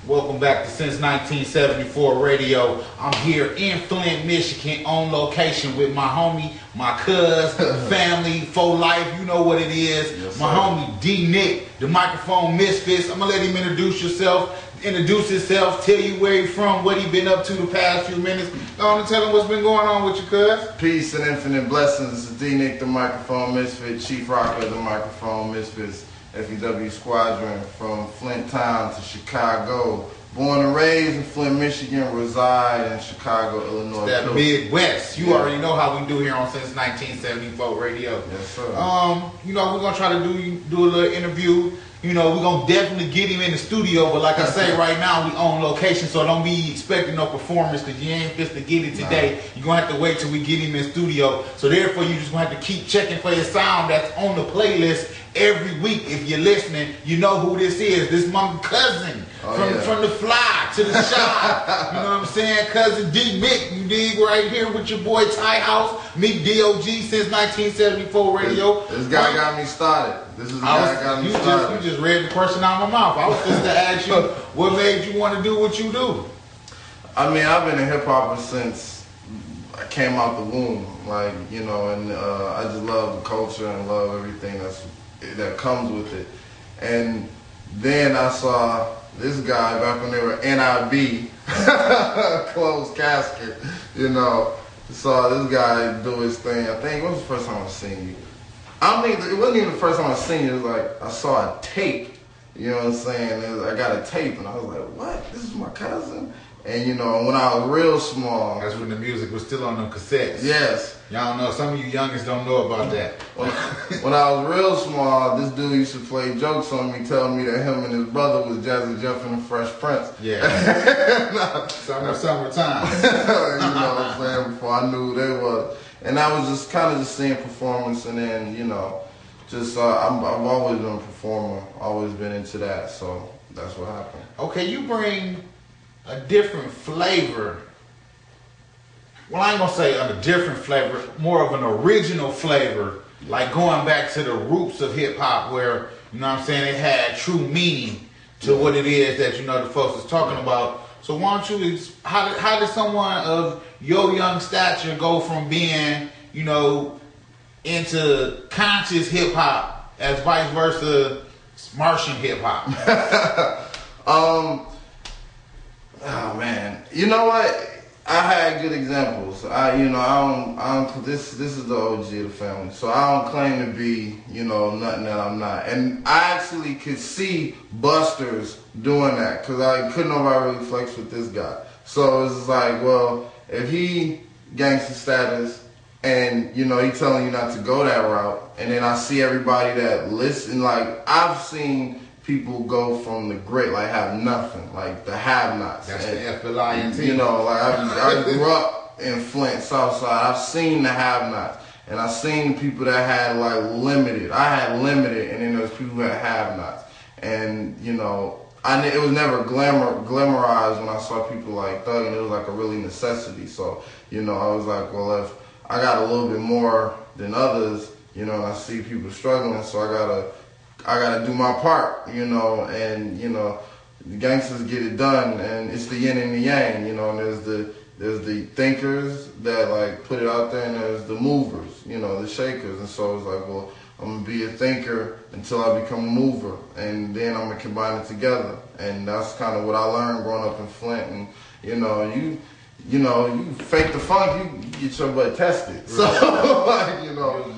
Welcome back to Since 1974 Radio. I'm here in Flint, Michigan on location with my homie, my cuz, family, for life. You know what it is. Yes, my sir. homie D Nick, the microphone misfits. I'm gonna let him introduce himself, tell you where he from, what he been up to the past few minutes. Go on and tell him what's been going on with you, cuz. Peace and infinite blessings. This is D Nick, the microphone misfit, chief rocker of the microphone misfits, FEW Squadron, from Flint Town to Chicago. Born and raised in Flint, Michigan, reside in Chicago, Illinois. That Midwest. You already know how we do here on Since 1974 Radio. Yes, sir. We're gonna try to do a little interview. We're gonna definitely get him in the studio, but like I say, right now we on location, so don't be expecting no performance because you ain't fit to get it today. You're gonna have to wait till we get him in studio. So therefore, you just gonna have to keep checking for his sound that's on the playlist every week. If you're listening, you know who this is. This is my cousin from the fly to the shop. You know what I'm saying? Cousin D Mick, you dig, right here with your boy Ty House, Mick DOG since 1974 Radio. This guy got me started. This is the guy that got me started. You just read the question out of my mouth. I was just to ask you what made you want to do what you do. I mean, I've been a hip hopper since I came out the womb, and I just love the culture and love everything that comes with it. And then I saw this guy back when they were NIB, closed casket, saw this guy do his thing. I think it was the first time I seen you. It wasn't even the first time I seen you. It was like I saw a tape, you know what I'm saying? I got a tape and I was like, what? This is my cousin? And when I was real small. That's when the music was still on them cassettes. Yes. Y'all know, some of you youngest don't know about that. When I was real small, this dude used to play jokes on me, telling me that him and his brother was Jazzy Jeff and the Fresh Prince. Yeah. Summertime. You know what I'm saying? Before I knew who they was. And I was just kind of just seeing performance, and then, I've always been a performer, always been into that, so that's what happened. Okay, you bring a different flavor. Well, I ain't gonna say a different flavor, more of an original flavor, like going back to the roots of hip hop, where, it had true meaning to what it is that, the folks is talking about. So why don't you, how did someone of your young stature go from being, into conscious hip hop as vice versa Martian hip hop? Oh man, you know what? I had good examples. This is the OG of the family, so I don't claim to be, nothing that I'm not. And I actually could see Busters doing that because I couldn't nobody really flex with this guy. So it's like, well, if he gangster status and he telling you not to go that route, and then I see everybody that listen, like I've seen people go from the great, like have nothing, like the have-nots. That's the FLINT. I grew up in Flint, Southside. I've seen the have-nots, and I've seen people that had like limited. I had limited, and then there's people that have-nots, and it was never glamorized when I saw people like thugging. It was like a really necessity. So I was like, well, if I got a little bit more than others, and I see people struggling, so I gotta do my part, and the gangsters get it done, and it's the yin and the yang, and there's the thinkers that like put it out there, and there's the movers, the shakers, and so it's like, well, I'm gonna be a thinker until I become a mover, and then I'm gonna combine it together, and that's kind of what I learned growing up in Flint, and you fake the funk, you get your butt tested. So,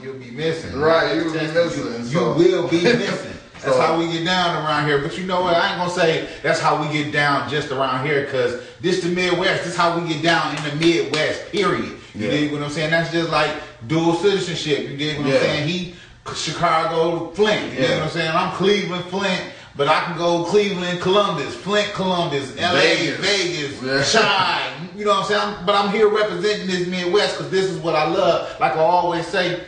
you'll be missing. Right, you'll be missing. You will be missing. That's how we get down around here. But you know what? I ain't gonna say that's how we get down just around here, because this the Midwest. This is how we get down in the Midwest, period. You dig what I'm saying? That's just like dual citizenship. You dig what I'm saying? He Chicago, Flint. You dig what I'm saying? I'm Cleveland, Flint. But I can go Cleveland, Columbus, Flint, Columbus, LA, Vegas, Chi. You know what I'm saying? But I'm here representing this Midwest because this is what I love. Like I always say,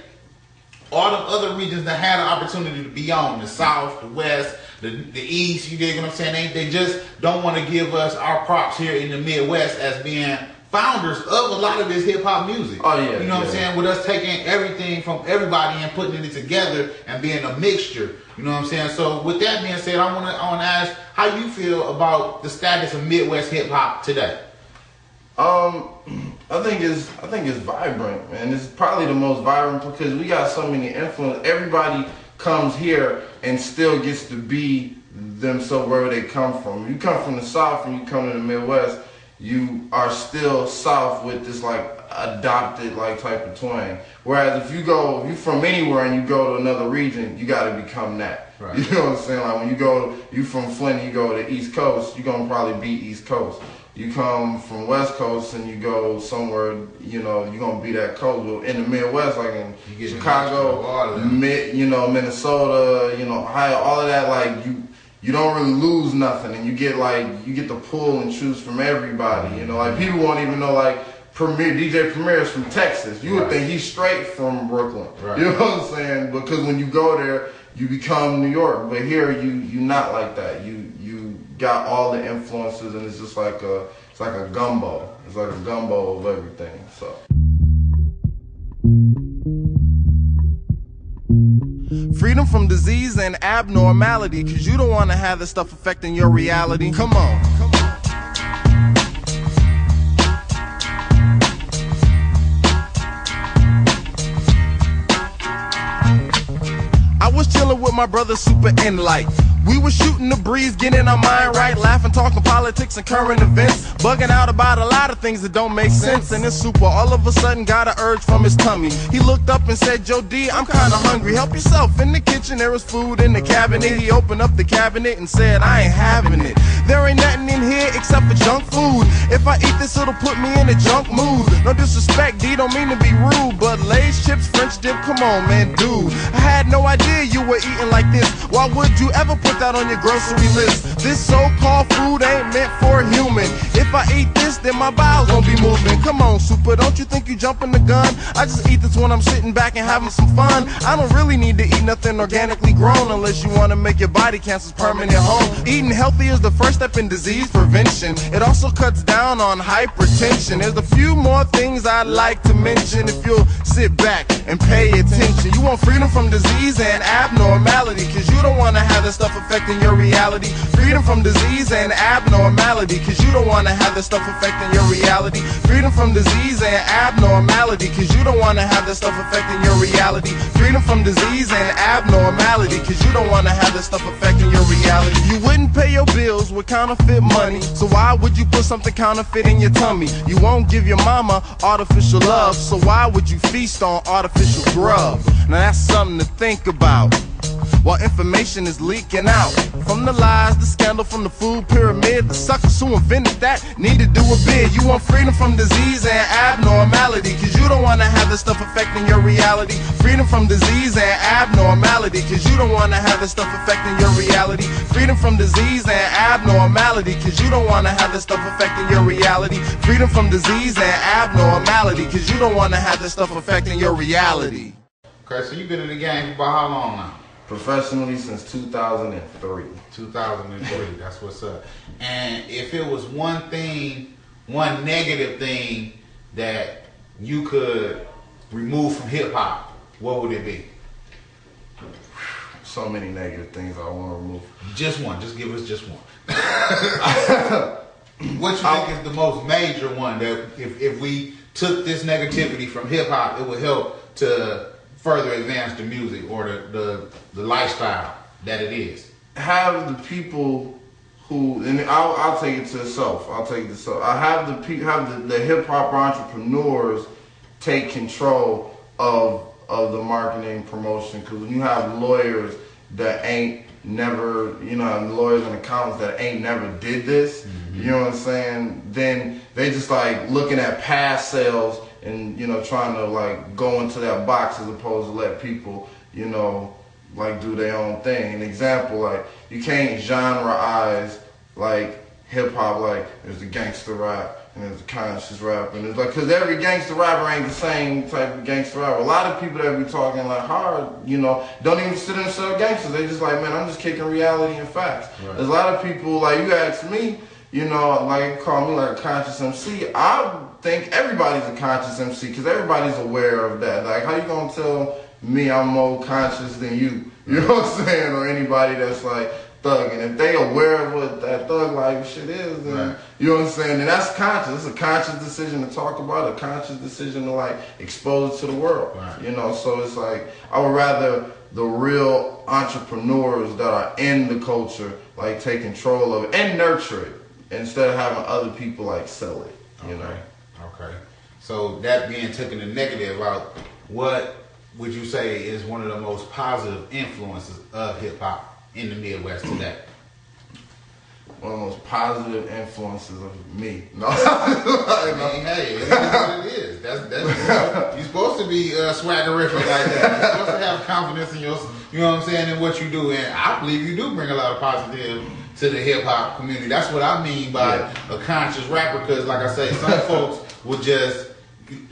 all the other regions that had an opportunity to be on, the South, the West, the East, you dig what I'm saying? They just don't want to give us our props here in the Midwest as being founders of a lot of this hip hop music. Oh yeah. You know what I'm saying? With us taking everything from everybody and putting it together and being a mixture. You know what I'm saying? So with that being said, I wanna ask how you feel about the status of Midwest hip hop today. I think it's vibrant, man. It's probably the most vibrant because we got so many influence. Everybody comes here and still gets to be themselves wherever they come from. You come from the South and you come to the Midwest, you are still South with this like adopted like type of twang. Whereas if you from anywhere and you go to another region, you got to become that. Right. You know what I'm saying? Like when you from Flint, you go to the East Coast, you're gonna probably be East Coast. You come from West Coast and you go somewhere, you know, you're gonna be that coast. But in the Midwest, like in Chicago, Minnesota, Ohio, all of that, like you don't really lose nothing, and you get to pull and choose from everybody. Like people won't even know like DJ Premier is from Texas. You would think he's straight from Brooklyn. Right. You know what I'm saying? Because when you go there, you become New York. But here, you not like that. You got all the influences, and it's just like a gumbo. It's like a gumbo of everything. So. Freedom from disease and abnormality, cause you don't want to have this stuff affecting your reality. Come on. I was chilling with my brother Super Enlight. We were shooting the breeze, getting our mind right, laughing, talking politics and current events, bugging out about a lot of things that don't make sense. And this Super all of a sudden got an urge from his tummy. He looked up and said, Joe D, I'm kinda hungry, help yourself. In the kitchen there was food in the cabinet. He opened up the cabinet and said, I ain't having it. There ain't nothing in here except for junk food. If I eat this, it'll put me in a junk mood. No disrespect, D, don't mean to be rude, but Lay's chips, French dip, come on man, dude. I had no idea you were eating like this. Why would you ever put that on your grocery list? This so-called food ain't meant for a human. If I eat this, then my bowels won't be moving. Come on, Super, don't you think you jumping the gun? I just eat this when I'm sitting back and having some fun. I don't really need to eat nothing organically grown unless you want to make your body cancer's permanent home. Eating healthy is the first step in disease prevention. It also cuts down on hypertension. There's a few more things I'd like to mention if you'll sit back and pay attention. You want freedom from disease and abnormality, cause you don't want to have this stuff affecting your reality. Freedom from disease and abnormality, cause you don't want to have this stuff affecting your reality. Freedom from disease and abnormality, cause you don't want to have this stuff affecting your reality. Freedom from disease and abnormality, cause you don't want to have this stuff affecting your reality. You wouldn't pay your bills with counterfeit money, so why would you put something counterfeit in your tummy? You won't give your mama artificial love, so why would you feast on artificial grub? Now that's something to think about. While information is leaking out from the lies, the scandal, from the food pyramid, the suckers who invented that need to do a bid. You want freedom from disease and abnormality, cause you don't want to have this stuff affecting your reality. Freedom from disease and abnormality, cause you don't want to have this stuff affecting your reality. Freedom from disease and abnormality, cause you don't want to have this stuff affecting your reality. Freedom from disease and abnormality, cause you don't want to have this stuff affecting your reality. Okay, so you've been in the game for about how long now? Professionally since 2003. 2003, that's what's up. And if it was one negative thing that you could remove from hip hop, what would it be? So many negative things I want to remove. Just one. Just give us just one. What you think is the most major one that if we took this negativity from hip hop, it would help to further advance the music or the lifestyle that it is? Have the people who, and I'll take it to self. I have the hip hop entrepreneurs take control of the marketing promotion, because when you have lawyers that ain't never, lawyers and accountants that ain't never did this, you know what I'm saying? Then they just like looking at past sales and trying to like go into that box as opposed to let people like do their own thing. An example, like you can't genreize like hip hop. Like there's the gangster rap and there's the conscious rap, and it's like, because every gangster rapper ain't the same type of gangster rapper. A lot of people that be talking like hard, don't even consider themselves gangsters. They just like, man, I'm just kicking reality and facts. Right. There's a lot of people, like you ask me, like call me like a conscious MC. I think everybody's a conscious MC because everybody's aware of that. Like, how you gonna tell me, I'm more conscious than you. You know what I'm saying? Or anybody that's like thug. And if they aware of what that thug life shit is, then you know what I'm saying? And that's conscious. It's a conscious decision to talk about, a conscious decision to like expose it to the world. You know, so it's like I would rather the real entrepreneurs that are in the culture like take control of it and nurture it instead of having other people like sell it. You know? Okay. So that being taken the negative out, what would you say is one of the most positive influences of hip hop in the Midwest today? One of the most positive influences of me. No. I mean, hey, it is what it is. That's you're supposed to be swaggerific like that. You're supposed to have confidence in your, you know what I'm saying, in what you do. And I believe you do bring a lot of positive to the hip hop community. That's what I mean by a conscious rapper. Because, like I say, some folks will just,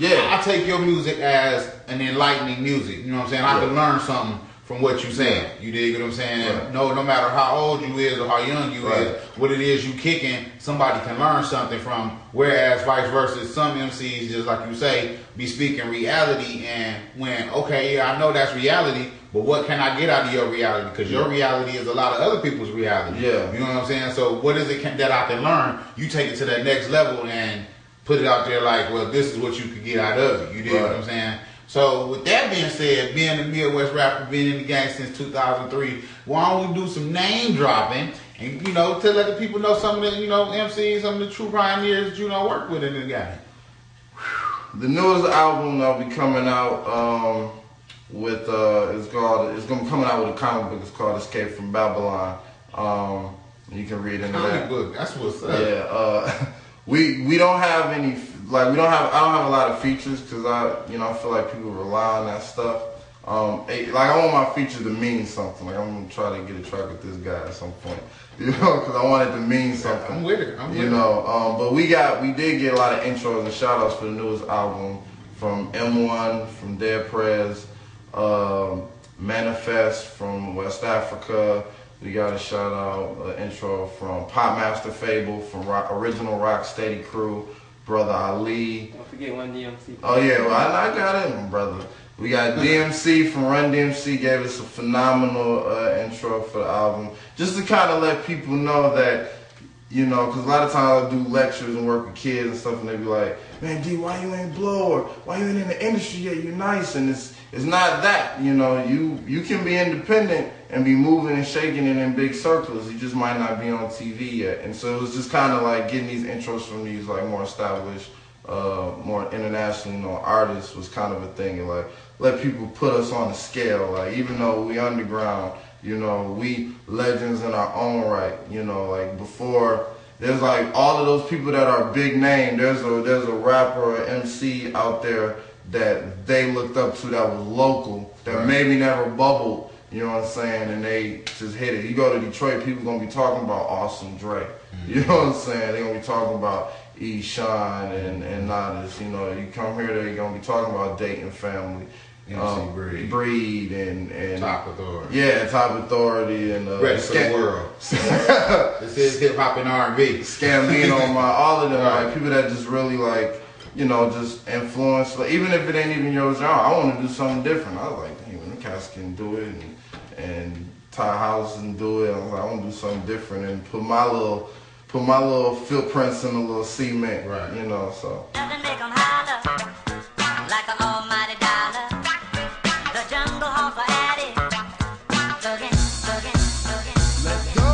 I take your music as an enlightening music. You know what I'm saying? I can learn something from what you're saying. You dig what I'm saying? No matter how old you is or how young you is, what it is you kicking, somebody can learn something from. Whereas vice versa, some MCs, just like you say, be speaking reality, and when, okay, I know that's reality, but what can I get out of your reality? Because your reality is a lot of other people's reality. You know what I'm saying? So what is it that I can learn? You take it to that next level and put it out there like, well, this is what you could get out of it. You dig what I'm saying? So with that being said, being a Midwest rapper, being in the game since 2003, why don't we do some name dropping and, you know, to let the people know some of the, you know, MCs, some of the true pioneers that you know work with in the game. The newest album that'll be coming out with it's gonna be coming out with a comic book. It's called Escape from Babylon. You can read into that. Comic book, that's what's up. Yeah. We don't have any, like, I don't have a lot of features because I feel like people rely on that stuff. Like, I want my feature to mean something. Like, I'm gonna try to get a track with this guy at some point, you know, because I want it to mean something. I'm with it. But we did get a lot of intros and shout outs for the newest album from M1, from Dead Prez, Manifest from West Africa. We got a shout out, intro from Popmaster Fable, from Original Rock Steady Crew, Brother Ali. Don't forget Run DMC. Oh yeah, well, I got it, brother. We got DMC from Run DMC, gave us a phenomenal intro for the album. Just to kind of let people know that, you know, because a lot of times I do lectures and work with kids and stuff, and they be like, man, D, why you ain't blow, or why you ain't in the industry yet? You're nice. And it's not that, you know, you can be independent and be moving and shaking it in big circles. You just might not be on TV yet. And so it was just kind of like getting these intros from these like more established, more internationally known artists was kind of a thing. And like let people put us on the scale. Like even though we underground, you know, we legends in our own right. You know, like before there's like all of those people that are big name. There's a rapper or MC out there that they looked up to that was local, that maybe never bubbled, you know what I'm saying, and they just hit it. You go to Detroit, people gonna be talking about Awesome Dre. You know what I'm saying? They're gonna be talking about E. Sean and Nodis. You know, you come here, they're gonna be talking about Dayton Family. MC Breed and Top Authority. Yeah, Top Authority and Rest of the World. This is hip hop and R&B. Scambino, all of them, like people that just really like, you know, just influence. Like, even if it ain't even your genre, I want to do something different. I was like, hey, man, the cats can do it and tie houses and do it. I was like, I want to do something different and put my little footprints in a little cement, you know. So. Nothing make 'em holler like an almighty dollar. The jungle halls are at it. Thuggin'. Let's go.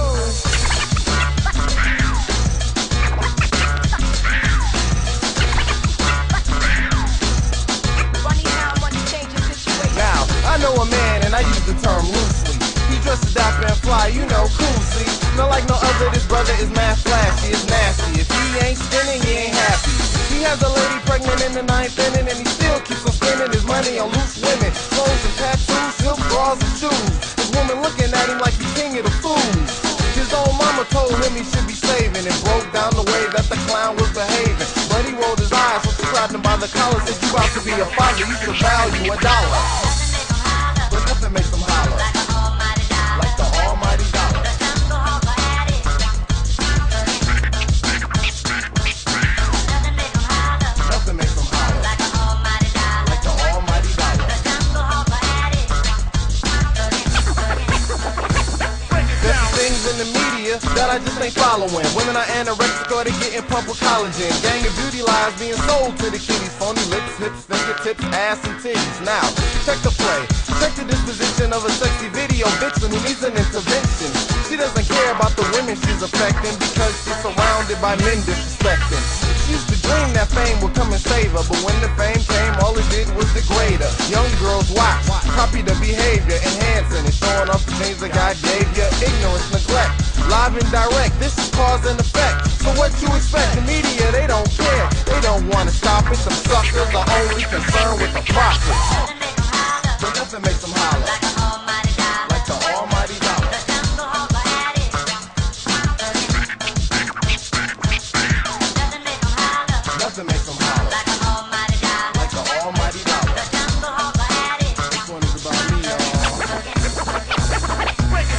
Now, I know a man and I use the term loosely. He dresses dapper and fly, you know, cool, see. Not like no other, this brother is mad flashy, it's nasty. If he ain't spinning, he ain't happy. He has a lady pregnant in the 9th inning and he still keeps on spending his money on loose women. Clothes and tattoos, silk bras and shoes. His woman looking at him like he's king of the fools. His own mama told him he should be saving and broke down the way that the clown was behaving. But he rolled his eyes when she grabbed him by the collar. Said, you about to be a father, you should value $1. But nothing makes him holler like the almighty dollar. Nothing makes him holler like the almighty dollar. I just ain't following. Women are anorexic or they getting pumped with collagen. Gang of beauty lies being sold to the kiddies. Phony lips, hips, fingertips, ass, and titties. Now, check the play. Check the disposition of a sexy video vixen who needs an intervention. She doesn't care about the women she's affecting because she's surrounded by men disrespecting. She used to dream that fame would come and save her, but when the fame came, all it did was degrade her. Young girls watch, copy the behavior, enhancing it, showing off the things that God gave you. Ignorance, neglect, live and direct, this is cause and effect. So what you expect? The media, they don't care. They don't want to stop it. Some suckers are only concerned with the profit. But nothing makes them holler. Like the almighty dollar. Like the almighty dollar. The jungle hopper at it. Nothing makes them holler. Nothing makes them holler. Like the almighty dollar. Like the almighty dollar. The jungle hopper at it. This one is about me, y'all.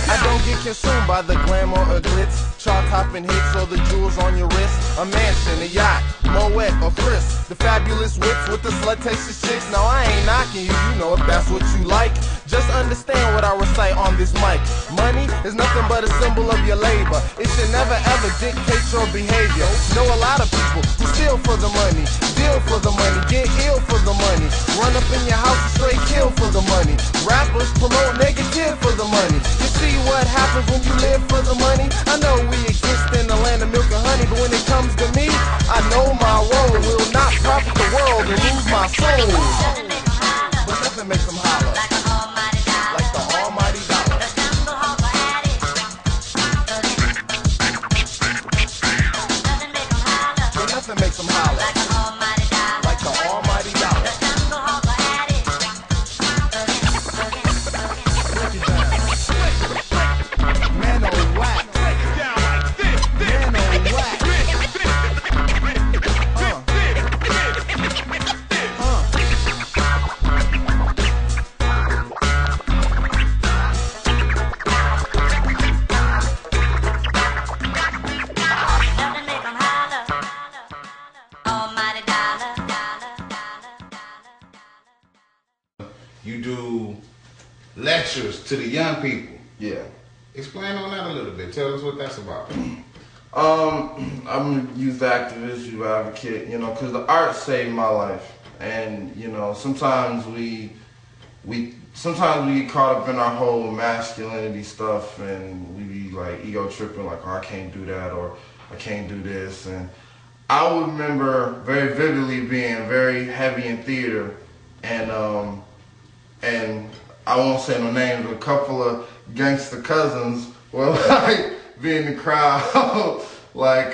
I don't get consumed by the glamour or glitz. Chart topping hits or the jewels on your wrist. A mansion, a yacht, Moet or Chris. The fabulous whips with the slut-tasted chicks. Now I ain't knocking you, you know if that's what you like. Just understand what I recite on this mic. Money is nothing but a symbol of your labor. It should never ever dictate your behavior. Know a lot of people who steal for the money, deal for the money, get ill for the money, run up in your house and straight kill for the money. Rappers promote negative for the money. You see what happens when you live for the money? I know we exist in the land of milk and honey, but when it comes to me, I know my role will not profit the world and lose my soul. But nothing makes them holler. Like the almighty dollar. Like the almighty dollar. The jungle hopper at it. Nothing makes them holler. But nothing makes them holler. Like the almighty dollar. Like the almighty dollar. The jungle hopper at it. Break it down. Man on wax. Break it down like this. Man on wax. You do lectures to the young people. Yeah. Explain on that a little bit. Tell us what that's about. I'm a youth activist, youth advocate, you know, because the art saved my life. And, you know, sometimes we get caught up in our whole masculinity stuff and we be like ego tripping, like, oh, I can't do that or I can't do this. And I would remember very vividly being very heavy in theater and I won't say no names, but a couple of gangster cousins were like be in the crowd, like,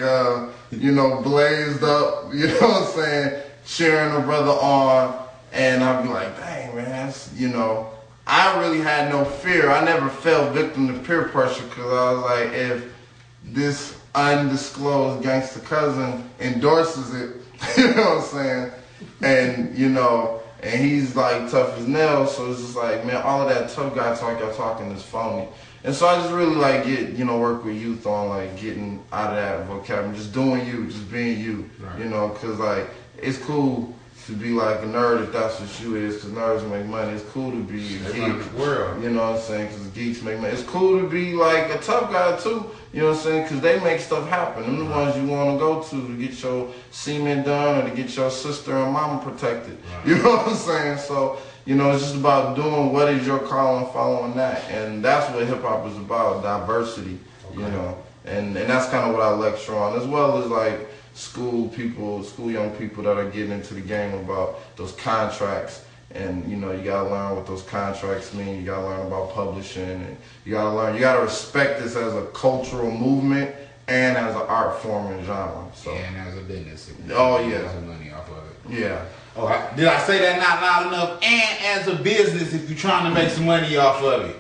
you know, blazed up, you know what I'm saying, cheering a brother on, and I'd be like, dang, man, that's, you know, I really had no fear. I never fell victim to peer pressure because I was like, if this undisclosed gangster cousin endorses it, you know what I'm saying, and, you know, and he's like tough as nails, so it's just like, man, all of that tough guy talk y'all talking is phony. And so I just really like work with youth on like getting out of that vocabulary, just doing you, just being you, right. You know, cause like it's cool to be like a nerd if that's what you is, cause nerds make money. It's cool to be a geek, world. You know what I'm saying, cause geeks make money. It's cool to be like a tough guy too, you know what I'm saying, cause they make stuff happen. Them the ones you want to go to get your semen done or to get your sister and mama protected. Right. You know what I'm saying? So, you know, it's just about doing what is your call and following that. And that's what hip hop is about, diversity, okay. You know. And that's kind of what I lecture on, as well as like school young people that are getting into the game about those contracts. And, you know, you got to learn what those contracts mean. You got to learn about publishing. And you got to respect this as a cultural movement and as an art form and genre. So. And as a business. Oh, yeah. There's some money off of it. Yeah. Oh, did I say that not loud enough? And as a business, if you're trying to make some money off of it.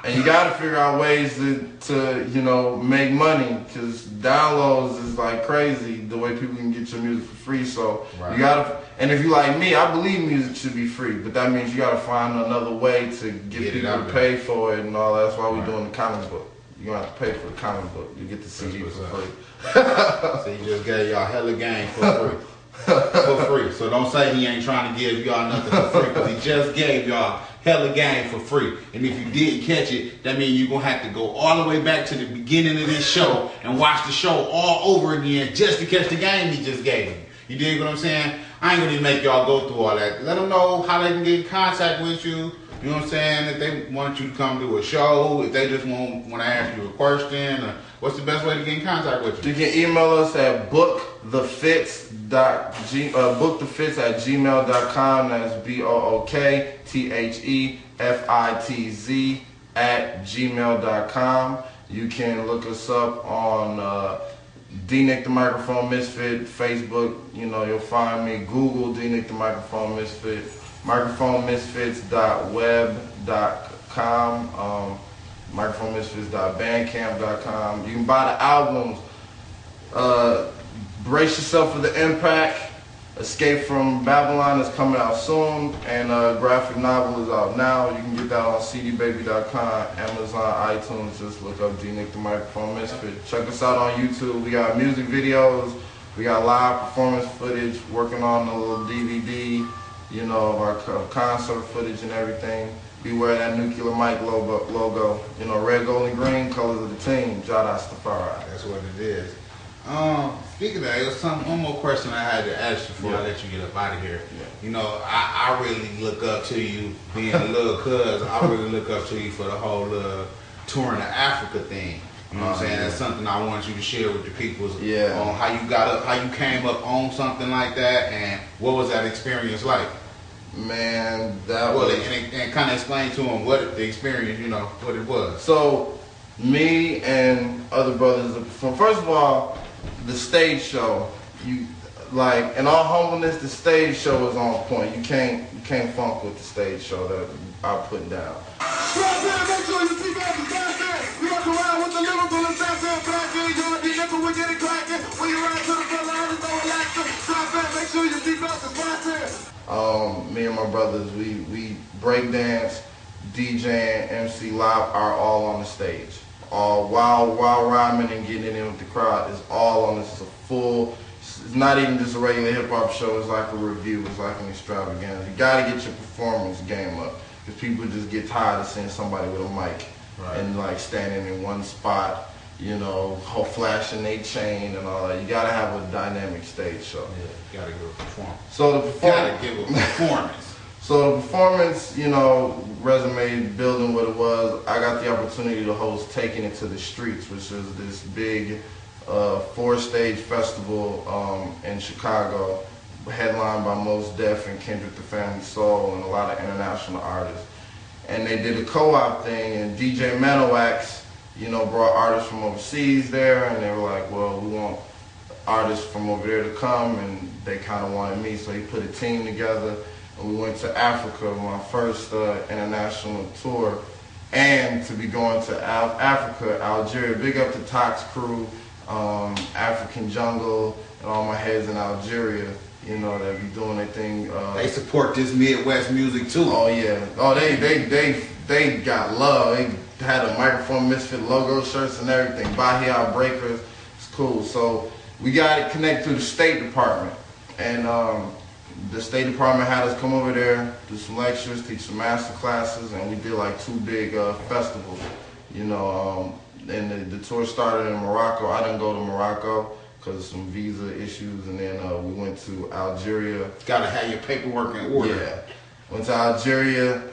And you got to figure out ways to you know, make money, because downloads is like crazy the way people can get your music for free. So right. You got to, and if you like me, I believe music should be free, but that means you got to find another way to get people to pay for it and all that. That's why we're doing the comic book. You're going to have to pay for the comic book. You get the CD for free. So you just gave y'all hella game for free. For free. So don't say he ain't trying to give y'all nothing for free, because he just gave y'all hella game for free. And if you didn't catch it, that means you're going to have to go all the way back to the beginning of this show and watch the show all over again just to catch the game he just gave you. You dig what I'm saying? I ain't going to make y'all go through all that. Let them know how they can get in contact with you. You know what I'm saying? If they want you to come do a show, if they just want to ask you a question, or what's the best way to get in contact with you? You can email us at bookthefits@gmail.com. That's BOOKTHEFITZ@gmail.com. You can look us up on D Nick the Microphone Misfit, Facebook. You know, you'll find me. Google D Nick the Microphone Misfit. Microphonemisfits.web.com, microphonemisfits.bandcamp.com. You can buy the albums. Brace yourself for the impact. Escape from Babylon is coming out soon, and graphic novel is out now. You can get that on cdbaby.com, Amazon, iTunes. Just look up D Nick the Microphone Misfit. Check us out on YouTube. We got music videos. We got live performance footage. Working on a little DVD. You know, of our concert footage and everything. Be wearing that Nuclear Mike logo. You know, red, gold, and green, colors of the team. Jada Stafari. That's what it is. Speaking of that, there was one more question I had to ask you before I let you get up out of here. Yeah. You know, I really look up to you, being a little cuz, I really look up to you for the whole touring of Africa thing. You know what I'm saying? That's something I want you to share with the people on how you got up, how you came up on something like that, and what was that experience like? Man, that was... And kind of explain to them what the experience, you know, what it was. So, me and other brothers, first of all, the stage show, in all humbleness, the stage show is on point. You can't funk with the stage show that I put down. Me and my brothers, we break dance, DJ, and MC live are all on the stage. All while rhyming and getting it in with the crowd is all on this. It's a full. It's not even just a regular hip hop show. It's like a review. It's like an extravaganza. You got to get your performance game up, because people just get tired of seeing somebody with a mic and like standing in one spot. You know, flashing their chain and all that. You gotta have a dynamic stage show. Yeah, you gotta give a performance. So the gotta give a performance. So the performance, you know, resume building what it was. I got the opportunity to host Taking It to the Streets, which is this big 4-stage festival in Chicago, headlined by Mos Def and Kendrick the Family Soul and a lot of international artists. And they did a co-op thing, and DJ Manowax, you know, brought artists from overseas there, and they were like, well, we want artists from over there to come, and they kind of wanted me, so he put a team together, and we went to Africa, my first international tour, and to be going to Africa, Algeria. Big up to Tox Crew, African Jungle, and all my heads in Algeria, you know, that be doing their thing. They support this Midwest music too. Oh yeah. Oh, they got love. They had a Microphone Misfit logo shirts and everything. Bahia Breakers. It's cool. So we got it connected to the State Department, and the State Department had us come over there, do some lectures, teach some master classes, and we did like 2 big festivals. You know, and the tour started in Morocco. I didn't go to Morocco because of some visa issues, and then we went to Algeria. Gotta have your paperwork in order. Yeah. Went to Algeria,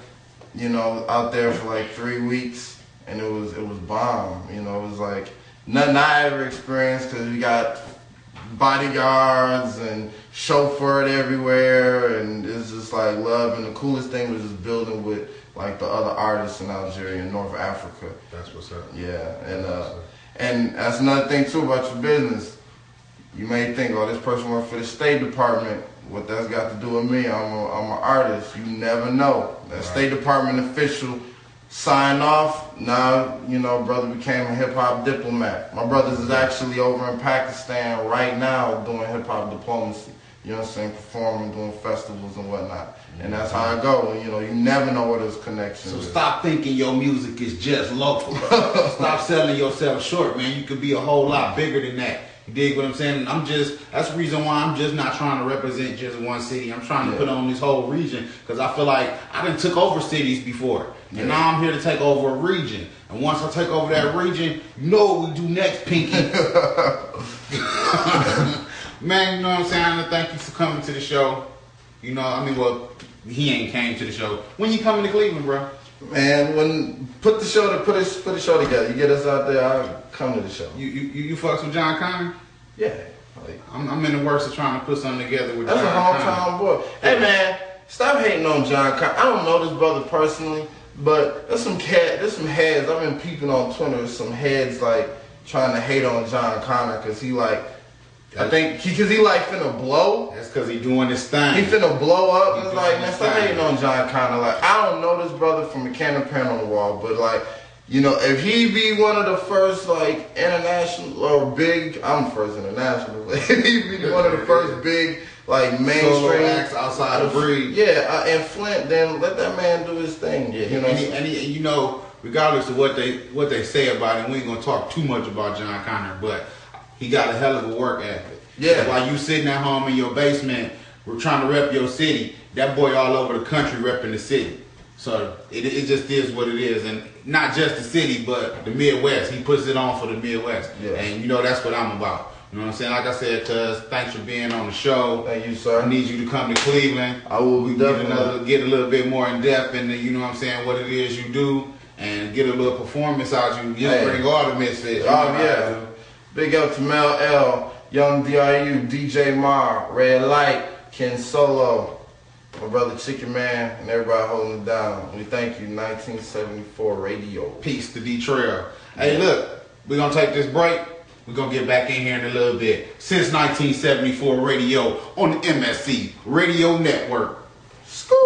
you know, out there for like 3 weeks, and it was bomb. You know, it was like nothing I ever experienced, because we got bodyguards and chauffeured everywhere, and it's just like love. And the coolest thing was just building with like the other artists in Algeria and North Africa. That's what's up. Yeah, and that's another thing too about your business. You may think, oh, this person works for the State Department. What that's got to do with me? I'm an artist. You never know. That State Department official signed off. Now, you know, brother became a hip hop diplomat. My brothers is actually over in Pakistan right now doing hip hop diplomacy. You know what I'm saying? Performing, doing festivals and whatnot. And that's how I go. You know, you never know where those connections So is. stop thinking your music is just local. Stop selling yourself short, man. You could be a whole lot bigger than that. You dig what I'm saying? That's the reason why I'm just not trying to represent just one city. I'm trying to put on this whole region because I feel like I done took over cities before. And now I'm here to take over a region. And once I take over that region, you know what we do next, Pinky. Man, you know what I'm saying? I want to thank you for coming to the show. You know, I mean, well, he ain't came to the show. When you coming to Cleveland, bro? Man, put the show together. You get us out there, I'll come to the show. You fucks with John Connor? Yeah. I'm in the works of trying to put something together with That's John a Connor. hometown boy. Hey man, stop hating on John Connor. I don't know this brother personally, but there's some heads. I've been peeping on Twitter. Some heads like trying to hate on John Connor because he like. I think because he like finna blow. That's because he doing this thing. He finna blow up. It's like, man, this stop thing. hating on John Connor. Like, I don't know this brother from a can of paint on the wall, but like, you know, if he be one of the first like international or big, I'm first international. But if he be one of the first big like mainstream acts outside of breed. Yeah, in Flint, then let that man do his thing. Yeah, you know, and you know, regardless of what they say about him, we ain't gonna talk too much about John Connor, but he got a hell of a work ethic. Yeah. So while you sitting at home in your basement, we're trying to rep your city. That boy all over the country repping the city. So it just is what it is, and not just the city, but the Midwest. He puts it on for the Midwest, and you know that's what I'm about. You know what I'm saying? Like I said, cuz thanks for being on the show. Thank you, sir. I need you to come to Cleveland. I will be definitely get a little bit more in depth into, you know what I'm saying, what it is you do, and get a little performance out you. You bring all the misfits. Yeah. Big up to Mel L, Young DRU, DJ Mar, Red Light, Ken Solo, my brother Chicken Man, and everybody holding it down. We thank you, 1974 Radio. Peace to D-Trail. Hey, look, we're going to take this break. We're going to get back in here in a little bit. Since 1974 Radio on the MSC Radio Network. Scoop!